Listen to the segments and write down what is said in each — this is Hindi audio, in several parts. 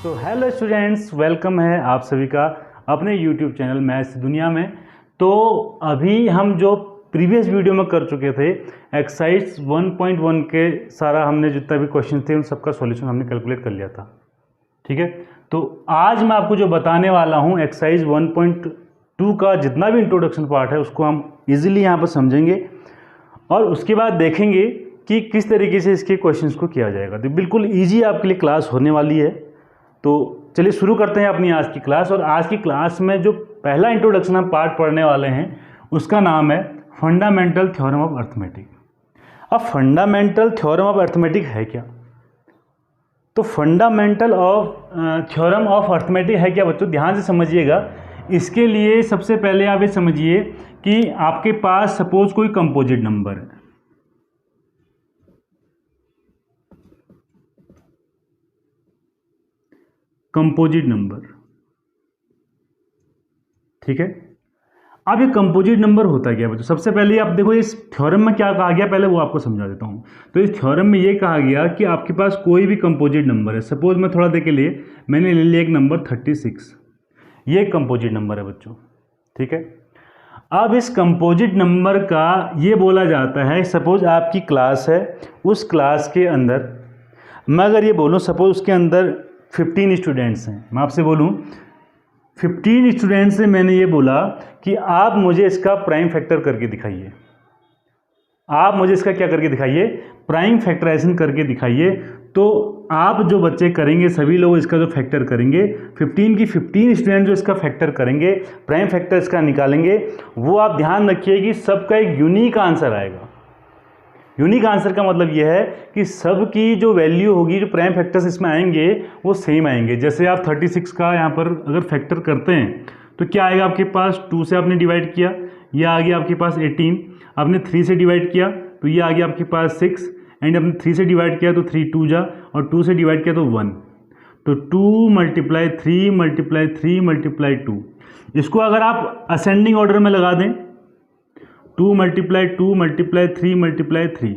तो हेलो स्टूडेंट्स, वेलकम है आप सभी का अपने यूट्यूब चैनल मैथ्स दुनिया में। तो अभी हम जो प्रीवियस वीडियो में कर चुके थे एक्सरसाइज 1.1 के सारा हमने जितना भी क्वेश्चन थे उन सबका सॉल्यूशन हमने कैलकुलेट कर लिया था। ठीक है, तो आज मैं आपको जो बताने वाला हूँ एक्सरसाइज 1.2 का जितना भी इंट्रोडक्शन पार्ट है उसको हम इजीली यहाँ पर समझेंगे और उसके बाद देखेंगे कि किस तरीके से इसके क्वेश्चंस को किया जाएगा। तो बिल्कुल इजी आपके लिए क्लास होने वाली है। तो चलिए शुरू करते हैं अपनी आज की क्लास। और आज की क्लास में जो पहला इंट्रोडक्शन हम पार्ट पढ़ने वाले हैं उसका नाम है फंडामेंटल थ्योरम ऑफ अर्थमेटिक। अब फंडामेंटल थ्योरम ऑफ अर्थमेटिक है क्या? तो फंडामेंटल थ्योरम ऑफ अर्थमेटिक है क्या बच्चों? ध्यान से समझिएगा। इसके लिए सबसे पहले आप ये समझिए कि आपके पास सपोज कोई कंपोजिट नंबर है। कंपोजिट नंबर, ठीक है। अब ये कंपोजिट नंबर होता क्या बच्चों? सबसे पहले आप देखो इस थ्योरम में क्या कहा गया, पहले वो आपको समझा देता हूँ। तो इस थ्योरम में ये कहा गया कि आपके पास कोई भी कंपोजिट नंबर है। सपोज मैं थोड़ा देर के लिए मैंने ले लिया एक नंबर 36, ये कंपोजिट नंबर है बच्चों, ठीक है। अब इस कंपोजिट नंबर का ये बोला जाता है, सपोज आपकी क्लास है, उस क्लास के अंदर मैं अगर ये बोलूँ सपोज उसके अंदर 15 स्टूडेंट्स हैं, मैं आपसे बोलूँ 15 स्टूडेंट्स से मैंने ये बोला कि आप मुझे इसका प्राइम फैक्टर करके दिखाइए। आप मुझे इसका क्या करके दिखाइए? प्राइम फैक्टराइजेशन करके दिखाइए। तो आप जो बच्चे करेंगे सभी लोग इसका जो फैक्टर करेंगे, 15 की 15 स्टूडेंट जो इसका फैक्टर करेंगे, प्राइम फैक्टर इसका निकालेंगे, वो आप ध्यान रखिए कि सबका एक यूनिक आंसर आएगा। यूनिक आंसर का मतलब यह है कि सब की जो वैल्यू होगी, जो प्राइम फैक्टर्स इसमें आएंगे वो सेम आएंगे। जैसे आप 36 का यहाँ पर अगर फैक्टर करते हैं तो क्या आएगा आपके पास? 2 से आपने डिवाइड किया, यह आ गया आपके पास 18, आपने 3 से डिवाइड किया तो ये आ गया आपके पास 6, एंड आपने 3 से डिवाइड किया तो 3 2 जा, और 2 से डिवाइड किया तो 1। तो 2 × 3 × 3 × 2, इसको अगर आप असेंडिंग ऑर्डर में लगा दें 2 × 2 × 3 × 3,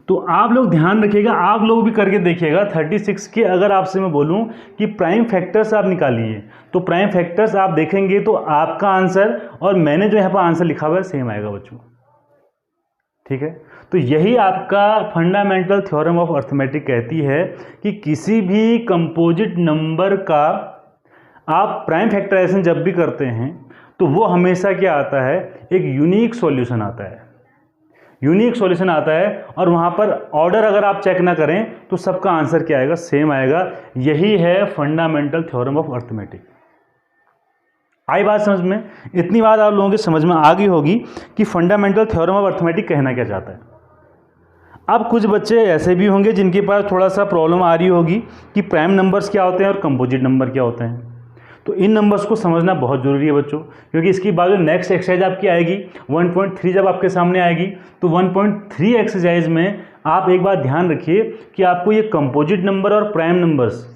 तो आप लोग ध्यान रखिएगा, आप लोग भी करके देखिएगा। 36 के अगर आपसे मैं बोलूं कि प्राइम फैक्टर्स आप निकालिए तो प्राइम फैक्टर्स आप देखेंगे तो आपका आंसर और मैंने जो यहाँ पर आंसर लिखा हुआ है सेम आएगा बच्चों, ठीक है। तो यही आपका फंडामेंटल थ्योरम ऑफ अर्थमेटिक कहती है कि किसी भी कंपोजिट नंबर का आप प्राइम फैक्टराइजेशन जब भी करते हैं तो वो हमेशा क्या आता है? एक यूनिक सॉल्यूशन आता है। यूनिक सॉल्यूशन आता है और वहाँ पर ऑर्डर अगर आप चेक ना करें तो सबका आंसर क्या आएगा? सेम आएगा। यही है फंडामेंटल थ्योरम ऑफ अर्थमेटिक। आई बात समझ में? इतनी बात आप लोगों के समझ में आ गई होगी कि फंडामेंटल थ्योरम ऑफ अर्थमेटिक कहना क्या चाहता है। अब कुछ बच्चे ऐसे भी होंगे जिनके पास थोड़ा सा प्रॉब्लम आ रही होगी कि प्राइम नंबर्स क्या होते हैं और कंपोजिट नंबर क्या होते हैं। तो इन नंबर्स को समझना बहुत ज़रूरी है बच्चों, क्योंकि इसकी बाद जो नेक्स्ट एक्सरसाइज आपकी आएगी 1.3 जब आपके सामने आएगी तो 1.3 एक्सरसाइज में आप एक बात ध्यान रखिए कि आपको ये कंपोजिट नंबर और प्राइम नंबर्स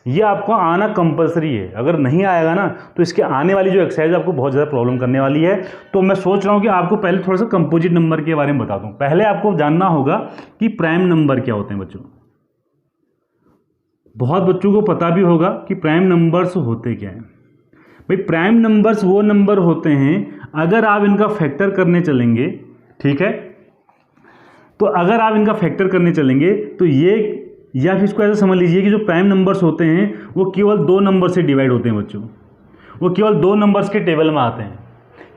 ये आपको आना कंपलसरी है। अगर नहीं आएगा ना तो इसके आने वाली जो एक्सरसाइज आपको बहुत ज़्यादा प्रॉब्लम करने वाली है। तो मैं सोच रहा हूँ कि आपको पहले थोड़ा सा कंपोजिट नंबर के बारे में बता दूँ। पहले आपको जानना होगा कि प्राइम नंबर क्या होते हैं बच्चों। बहुत बच्चों को पता भी होगा कि प्राइम नंबर्स होते क्या हैं। भाई प्राइम नंबर्स वो नंबर होते हैं अगर आप इनका फैक्टर करने चलेंगे, ठीक है। तो अगर आप इनका फैक्टर करने चलेंगे तो ये, या फिर इसको ऐसा समझ लीजिए कि जो प्राइम नंबर्स होते हैं वो केवल 2 नंबर से डिवाइड होते हैं बच्चों। वो केवल 2 नंबर्स के टेबल में आते हैं।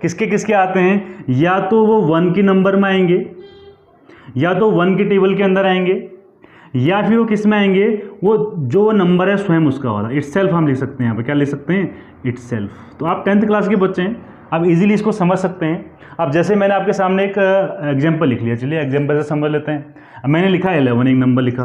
किसके किसके आते हैं? या तो वो 1 के नंबर में आएंगे, या तो 1 के टेबल के अंदर आएंगे, या फिर वो किस में आएंगे? वो जो नंबर है स्वयं उसका वाला, इटसेल्फ हम लिख सकते हैं। यहाँ पे क्या लिख सकते हैं? इटसेल्फ। तो आप 10th क्लास के बच्चे हैं, आप इजीली इसको समझ सकते हैं। अब जैसे मैंने आपके सामने एक एग्जांपल लिख लिया, चलिए एग्जांपल से समझ लेते हैं। अब मैंने लिखा 11, एक नंबर लिखा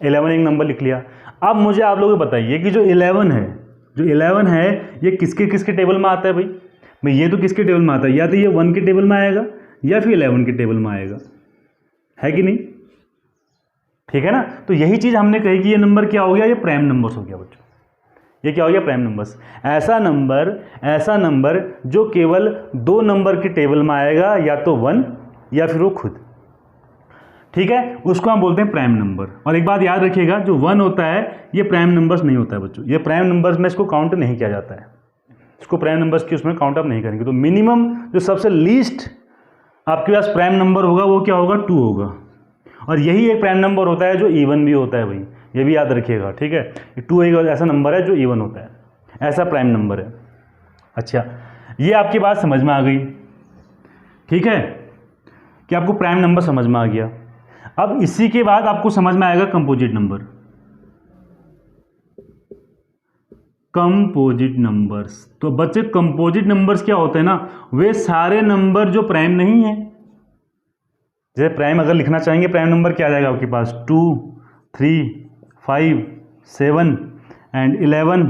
11, एक नंबर लिख लिया। अब मुझे आप लोग बताइए कि जो 11 है ये किसके किसके टेबल में आता है? भाई ये तो किसके टेबल में आता है? या तो ये 1 के टेबल में आएगा या फिर 11 के टेबल में आएगा, है कि नहीं? ठीक है ना। तो यही चीज़ हमने कही कि ये नंबर क्या हो गया? ये प्राइम नंबर्स हो गया बच्चों। ये क्या हो गया? Prime numbers. ऐसा नंबर जो केवल 2 नंबर के टेबल में आएगा, या तो 1 या फिर वो खुद। ठीक है, उसको हम बोलते हैं प्राइम नंबर। और एक बात याद रखिएगा, जो 1 होता है ये प्राइम नंबर्स नहीं होता है बच्चों, ये प्राइम नंबर्स में इसको काउंट नहीं किया जाता है, इसको प्राइम नंबर्स की उसमें काउंट आप नहीं करेंगे। तो मिनिमम जो सबसे लीस्ट आपके पास प्राइम नंबर होगा वो क्या होगा, 2 होगा। और यही एक प्राइम नंबर होता है जो इवन भी होता है भाई, ये भी याद रखिएगा, ठीक है। 2 एक ऐसा नंबर है जो इवन होता है, ऐसा प्राइम नंबर है। अच्छा, ये आपकी बात समझ में आ गई, ठीक है, कि आपको प्राइम नंबर समझ में आ गया। अब इसी के बाद आपको समझ में आएगा कंपोजिट नंबर। कंपोजिट नंबर्स, तो बच्चे कंपोजिट नंबर्स क्या होते हैं ना, वे सारे नंबर जो प्राइम नहीं है, जैसे प्राइम अगर लिखना चाहेंगे, प्राइम नंबर क्या आ जाएगा आपके पास, 2, 3, 5, 7 एंड 11,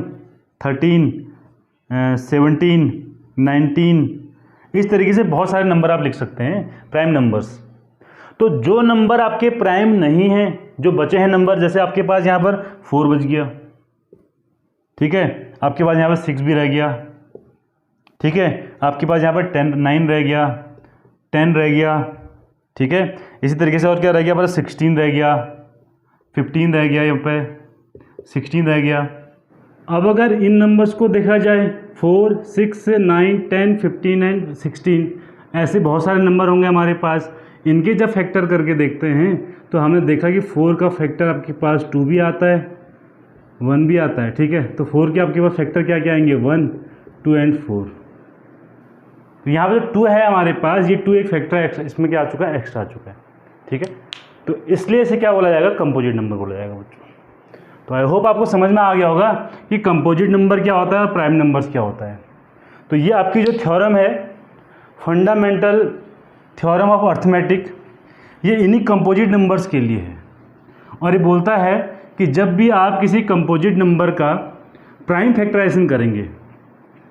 13, 17, 19, इस तरीके से बहुत सारे नंबर आप लिख सकते हैं प्राइम नंबर्स। तो जो नंबर आपके प्राइम नहीं हैं, जो बचे हैं नंबर, जैसे आपके पास यहाँ पर 4 बच गया, ठीक है, आपके पास यहाँ पर 6 भी रह गया, ठीक है, आपके पास यहाँ पर 9 रह गया, 10 रह गया, ठीक है, इसी तरीके से और क्या रह गया, पर 16 रह गया, 15 रह गया, यहाँ पे 16 रह गया। अब अगर इन नंबर्स को देखा जाए, 4, 6, 9, 10, 15 एंड 16, ऐसे बहुत सारे नंबर होंगे हमारे पास। इनके जब फैक्टर करके देखते हैं तो हमने देखा कि 4 का फैक्टर आपके पास 2 भी आता है, 1 भी आता है, ठीक है। तो 4 के आपके पास फैक्टर क्या क्या आएंगे, 1, 2 एंड 4। तो यहाँ पर 2 है हमारे पास, ये 2 एक फैक्टर एक्स्ट्रा, इसमें क्या आ चुका है, एक्स्ट्रा आ चुका है, ठीक है। तो इसलिए इसे क्या बोला जाएगा, कंपोजिट नंबर बोला जाएगा बच्चों। तो आई होप आपको समझ में आ गया होगा कि कंपोजिट नंबर क्या होता है और प्राइम नंबर्स क्या होता है। तो ये आपकी जो थ्योरम है, फंडामेंटल थ्योरम ऑफ अर्थमेटिक, ये इन्हीं कंपोजिट नंबर्स के लिए है। और ये बोलता है कि जब भी आप किसी कंपोजिट नंबर का प्राइम फैक्टराइजेशन करेंगे,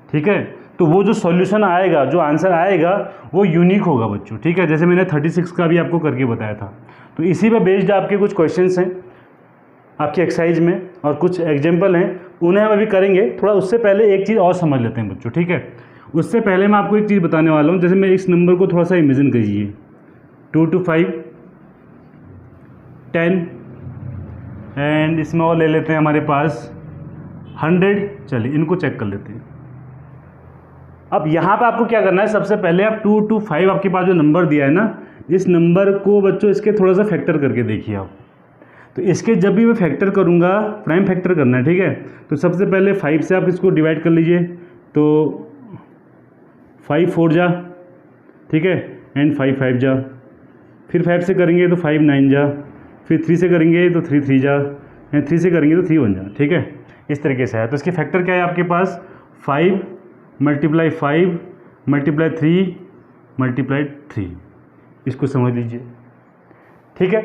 ठीक है, तो वो जो सॉल्यूशन आएगा, जो आंसर आएगा, वो यूनिक होगा बच्चों, ठीक है। जैसे मैंने 36 का भी आपको करके बताया था। तो इसी पे बेस्ड आपके कुछ क्वेश्चंस हैं आपके एक्सरसाइज में, और कुछ एग्जाम्पल हैं, उन्हें हम अभी करेंगे। थोड़ा उससे पहले एक चीज़ और समझ लेते हैं बच्चों, ठीक है। उससे पहले मैं आपको एक चीज़ बताने वाला हूँ। जैसे मैं इस नंबर को थोड़ा सा इमेजिन कीजिए, 2 to 5, 10 एंड इसमें और ले लेते हैं हमारे पास 100। चलिए इनको चेक कर लेते हैं। अब यहाँ पे आपको क्या करना है, सबसे पहले आप 2 to 5 आपके पास जो नंबर दिया है ना, इस नंबर को बच्चों इसके थोड़ा सा फैक्टर करके देखिए आप। तो इसके जब भी मैं फैक्टर करूँगा, प्राइम फैक्टर करना है, ठीक है। तो सबसे पहले 5 से आप इसको डिवाइड कर लीजिए, तो 5 4 जा, ठीक है, एंड 5 5 जा। फिर 5 से करेंगे तो 5 9 जा, फिर 3 से करेंगे तो 3 3 जा, एंड 3 से करेंगे तो 3 1 जा, ठीक है। इस तरीके से है। तो इसके फैक्टर क्या है आपके पास, 5 × 5 × 3 × 3। इसको समझ लीजिए, ठीक है।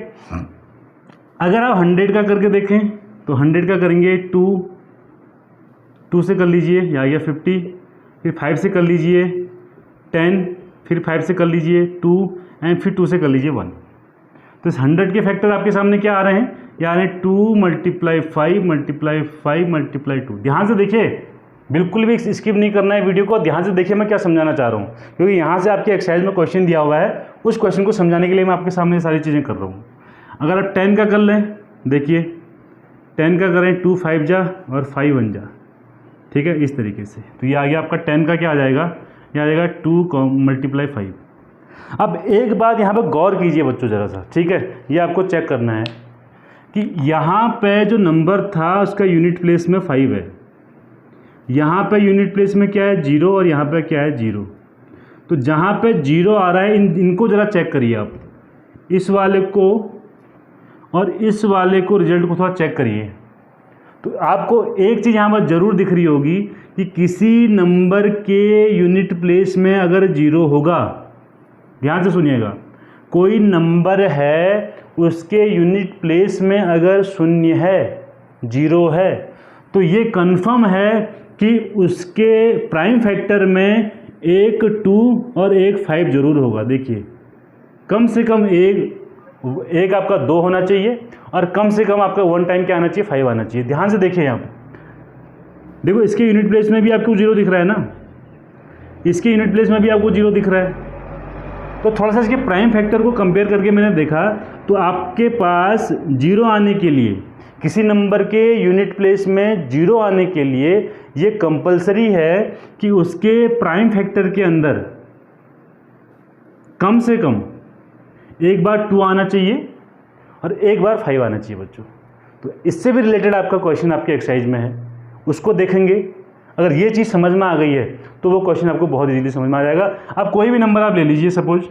अगर आप 100 का करके देखें तो 100 का करेंगे 2 से कर लीजिए, या 50, फिर 5 से कर लीजिए 10, फिर 5 से कर लीजिए 2, एंड फिर 2 से कर लीजिए 1। तो इस 100 के फैक्टर आपके सामने क्या आ रहे हैं, ये आ रहे हैं 2 × 5 × 5 × 2। ध्यान से देखिए, बिल्कुल भी स्किप नहीं करना है वीडियो को, ध्यान से देखिए मैं क्या समझाना चाह रहा हूँ, क्योंकि यहाँ से आपके एक्सरसाइज में क्वेश्चन दिया हुआ है, उस क्वेश्चन को समझाने के लिए मैं आपके सामने सारी चीज़ें कर रहा हूँ। अगर आप 10 का कर लें, देखिए 10 का करें, 2 5 जा और 5 1 जा, ठीक है, इस तरीके से। तो ये आ गया आपका 10 का क्या आ जाएगा, ये आ जाएगा 2 × 5। अब एक बात यहाँ पर गौर कीजिए बच्चों ज़रा सा, ठीक है, ये आपको चेक करना है कि यहाँ पे जो नंबर था उसका यूनिट प्लेस में 5 है, यहाँ पे यूनिट प्लेस में क्या है 0, और यहाँ पे क्या है 0। तो जहाँ पे 0 आ रहा है, इनको ज़रा चेक करिए आप, इस वाले को और इस वाले को, रिजल्ट को थोड़ा चेक करिए। तो आपको एक चीज़ यहाँ पर ज़रूर दिख रही होगी कि किसी नंबर के यूनिट प्लेस में अगर 0 होगा, ध्यान से सुनिएगा, कोई नंबर है उसके यूनिट प्लेस में अगर 0 है, 0 है, तो ये कन्फर्म है कि उसके प्राइम फैक्टर में एक 2 और एक 5 जरूर होगा। देखिए कम से कम एक आपका 2 होना चाहिए, और कम से कम आपका 1 टाइम क्या आना चाहिए, 5 आना चाहिए। ध्यान से देखिए यहाँ पे, देखो इसके यूनिट प्लेस में भी आपको 0 दिख रहा है ना, इसके यूनिट प्लेस में भी आपको 0 दिख रहा है, तो थोड़ा सा इसके प्राइम फैक्टर को कंपेयर करके मैंने देखा, तो आपके पास जीरो आने के लिए, किसी नंबर के यूनिट प्लेस में जीरो आने के लिए ये कंपलसरी है कि उसके प्राइम फैक्टर के अंदर कम से कम एक बार 2 आना चाहिए और एक बार 5 आना चाहिए बच्चों। तो इससे भी रिलेटेड आपका क्वेश्चन आपके एक्सरसाइज में है, उसको देखेंगे। अगर ये चीज़ समझ में आ गई है तो वो क्वेश्चन आपको बहुत इजीली समझ में आ जाएगा। अब कोई भी नंबर आप ले लीजिए, सपोज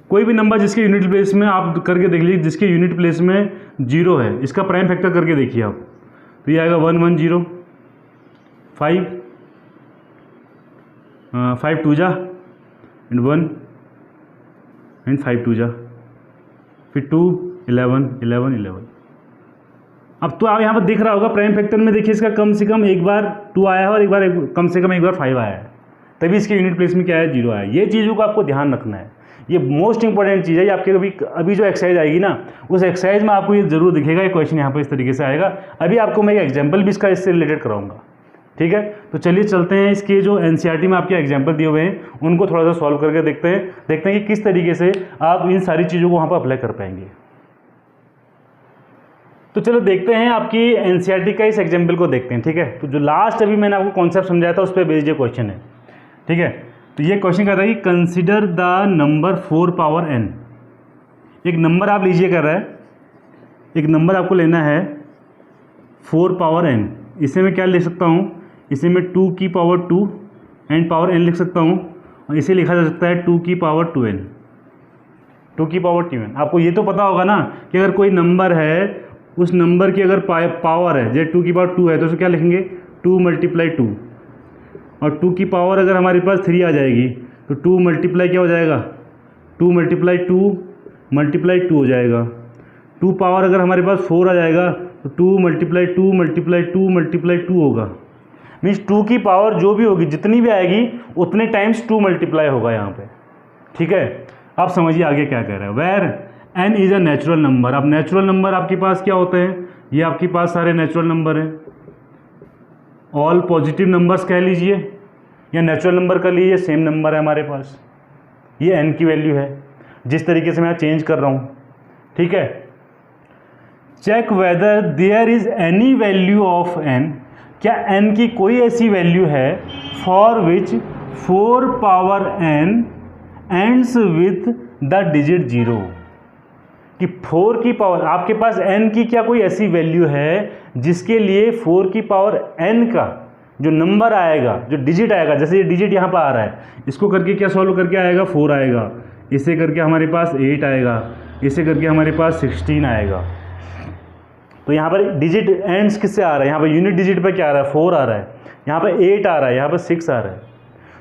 कोई भी नंबर जिसके यूनिट प्लेस में आप करके देख लीजिए, जिसके यूनिट प्लेस में जीरो है, इसका प्राइम फैक्टर करके देखिए आप, तो ये आएगा 1 1 0, 5 5 2 जा एंड 1 एंड 5 2 जा, फिर 2 11 11 11। अब तो आप यहाँ पर दिख रहा होगा प्राइम फैक्टर में, देखिए इसका कम से कम एक बार 2 आया है और एक बार कम से कम एक बार 5 आया है, तभी इसके यूनिट प्लेस में क्या है, जीरो आया है। ये चीज़ों को आपको ध्यान रखना है, ये मोस्ट इंपॉर्टेंट चीज़ है। ये आपके अभी जो एक्सरसाइज आएगी ना, उस एक्सरसाइज में आपको ये जरूर दिखेगा, ये क्वेश्चन यहाँ पर इस तरीके से आएगा। अभी आपको मैं एग्जाम्पल भी इसका इससे रिलेटेड कराऊंगा, ठीक है। तो चलिए चलते हैं, इसके जो एनसीईआरटी में आपके एग्जाम्पल दिए हुए हैं उनको थोड़ा सा सॉल्व करके देखते हैं कि किस तरीके से आप इन सारी चीज़ों को वहाँ पर अप्लाई कर पाएंगे। तो चलो देखते हैं आपकी एनसीईआरटी का इस एग्जाम्पल को देखते हैं, ठीक है। तो जो लास्ट अभी मैंने आपको कॉन्सेप्ट समझाया था उस पर बेस्ड ये क्वेश्चन है, ठीक है। तो ये क्वेश्चन कहता है कि consider the number 4 power n। एक नंबर आप लीजिए, कर रहा है एक नंबर आपको लेना है 4 पावर n। इसे मैं क्या लिख सकता हूँ, इसे मैं 2 की पावर 2 एंड पावर n लिख सकता हूँ, और इसे लिखा जा सकता है 2 की पावर 2n, 2 की पावर 2n। आपको ये तो पता होगा ना कि अगर कोई नंबर है, उस नंबर की अगर पावर है, जैसे 2 की पावर 2 है, तो उसे क्या लिखेंगे, 2 × 2। और 2 की पावर अगर हमारे पास 3 आ जाएगी तो 2 मल्टीप्लाई क्या हो जाएगा, 2 × 2 × 2 हो जाएगा। 2 पावर अगर हमारे पास 4 आ जाएगा तो 2 × 2 × 2 × 2 होगा। मीन्स 2 की पावर जो भी होगी, जितनी भी आएगी उतने टाइम्स 2 मल्टीप्लाई होगा यहाँ पे, ठीक है। आप समझिए आगे क्या कह रहा है। Where n is a natural number. अब नेचुरल नंबर आपके पास क्या होते हैं, ये आपके पास सारे नेचुरल नंबर हैं, ऑल पॉजिटिव नंबर्स कह लीजिए या नेचुरल नंबर का लीजिए, सेम नंबर है हमारे पास। ये n की वैल्यू है, जिस तरीके से मैं चेंज कर रहा हूँ, ठीक है। Check whether there is any value of n, क्या n की कोई ऐसी वैल्यू है for which 4 power n ends with the digit 0, कि 4 की पावर आपके पास n की क्या कोई ऐसी वैल्यू है जिसके लिए 4 की पावर n का जो नंबर आएगा, जो डिजिट आएगा, जैसे ये डिजिट यहाँ पर आ रहा है, इसको करके क्या सॉल्व करके आएगा, 4 आएगा, इसे करके हमारे पास 8 आएगा, इसे करके हमारे पास 16 आएगा। तो यहाँ पर डिजिट एंड्स किससे आ रहा है, यहाँ पर यूनिट डिजिट पर क्या आ रहा है, 4 आ रहा है, यहाँ पर 8 आ रहा है, यहाँ पर 6 आ रहा है।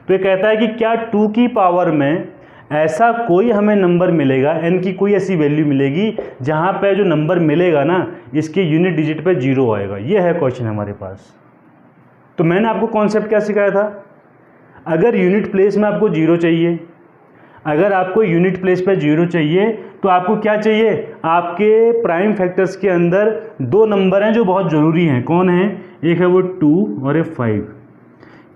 तो ये कहता है कि क्या 2 की पावर में ऐसा कोई हमें नंबर मिलेगा, n की कोई ऐसी वैल्यू मिलेगी जहाँ पे जो नंबर मिलेगा ना, इसके यूनिट डिजिट पे 0 आएगा। ये है क्वेश्चन हमारे पास। तो मैंने आपको कॉन्सेप्ट क्या सिखाया था, अगर यूनिट प्लेस में आपको 0 चाहिए, अगर आपको यूनिट प्लेस पे 0 चाहिए तो आपको क्या चाहिए, आपके प्राइम फैक्टर्स के अंदर 2 नंबर हैं जो बहुत ज़रूरी हैं। कौन है, एक है वो 2 और एक 5।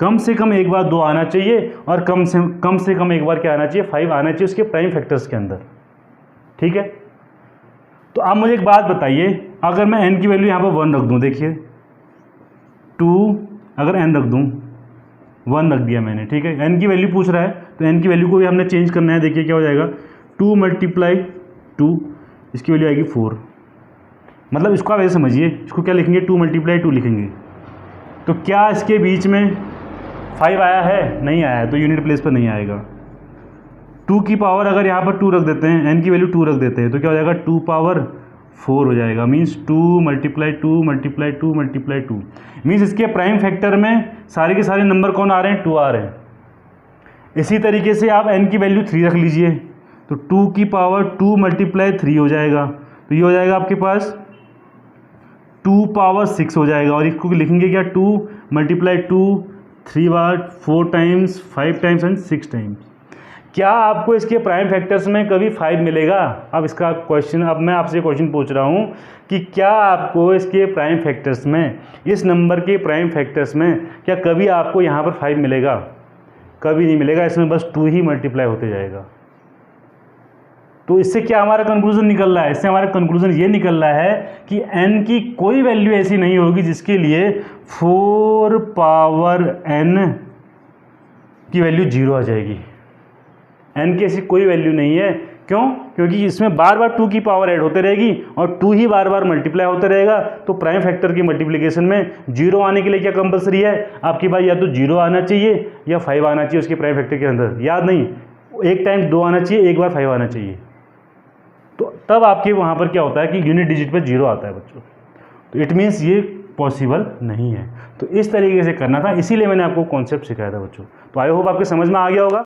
कम से कम एक बार 2 आना चाहिए और कम से कम एक बार क्या आना चाहिए, 5 आना चाहिए उसके प्राइम फैक्टर्स के अंदर, ठीक है। तो आप मुझे एक बात बताइए, अगर मैं n की वैल्यू यहाँ पर 1 रख दूँ, देखिए 2 अगर n रख दूँ, 1 रख दिया मैंने, ठीक है। n की वैल्यू पूछ रहा है तो n की वैल्यू को भी हमने चेंज करना है। देखिए क्या हो जाएगा, 2 × 2, इसकी वैल्यू आएगी 4। मतलब इसको आप ऐसे समझिए, इसको क्या लिखेंगे, 2 × 2 लिखेंगे। तो क्या इसके बीच में 5 आया है, नहीं आया है, तो यूनिट प्लेस पर नहीं आएगा। 2 की पावर अगर यहाँ पर 2 रख देते हैं, n की वैल्यू 2 रख देते हैं, तो क्या हो जाएगा, 2 पावर 4 हो जाएगा। मीन्स 2 × 2 × 2 × 2 मीन्स इसके प्राइम फैक्टर में सारे के सारे नंबर कौन आ रहे हैं, 2 आ रहे हैं। इसी तरीके से आप n की वैल्यू 3 रख लीजिए, तो 2 की पावर 2 × 3 हो जाएगा। तो ये हो जाएगा आपके पास 2 पावर 6 हो जाएगा। और इसको लिखेंगे क्या, 2 × 2 3 बार, 4 टाइम्स, 5 टाइम्स एंड 6 टाइम्स। क्या आपको इसके प्राइम फैक्टर्स में कभी 5 मिलेगा? अब इसका क्वेश्चन, अब मैं आपसे क्वेश्चन पूछ रहा हूँ कि क्या आपको इसके प्राइम फैक्टर्स में, इस नंबर के प्राइम फैक्टर्स में क्या कभी आपको यहाँ पर 5 मिलेगा? कभी नहीं मिलेगा, इसमें बस 2 ही मल्टीप्लाई होते जाएगा। तो इससे क्या हमारा कंक्लूजन निकल रहा है? इससे हमारा कंक्लूजन ये निकल रहा है कि n की कोई वैल्यू ऐसी नहीं होगी जिसके लिए 4 पावर n की वैल्यू 0 आ जाएगी। n की ऐसी कोई वैल्यू नहीं है। क्यों? क्योंकि इसमें बार बार 2 की पावर ऐड होते रहेगी और 2 ही बार बार मल्टीप्लाई होते रहेगा। तो प्राइम फैक्टर की मल्टीप्लिकेशन में 0 आने के लिए क्या कंपलसरी है आपकी भाई? या तो 0 आना चाहिए या 5 आना चाहिए उसके प्राइम फैक्टर के अंदर। याद नहीं, एक टाइम 2 आना चाहिए, एक बार 5 आना चाहिए। तो तब आपके वहाँ पर क्या होता है कि यूनिट डिजिट पर 0 आता है बच्चों। तो इट मीन्स ये पॉसिबल नहीं है। तो इस तरीके से करना था, इसीलिए मैंने आपको कॉन्सेप्ट सिखाया था बच्चों। तो आई होप आपके समझ में आ गया होगा।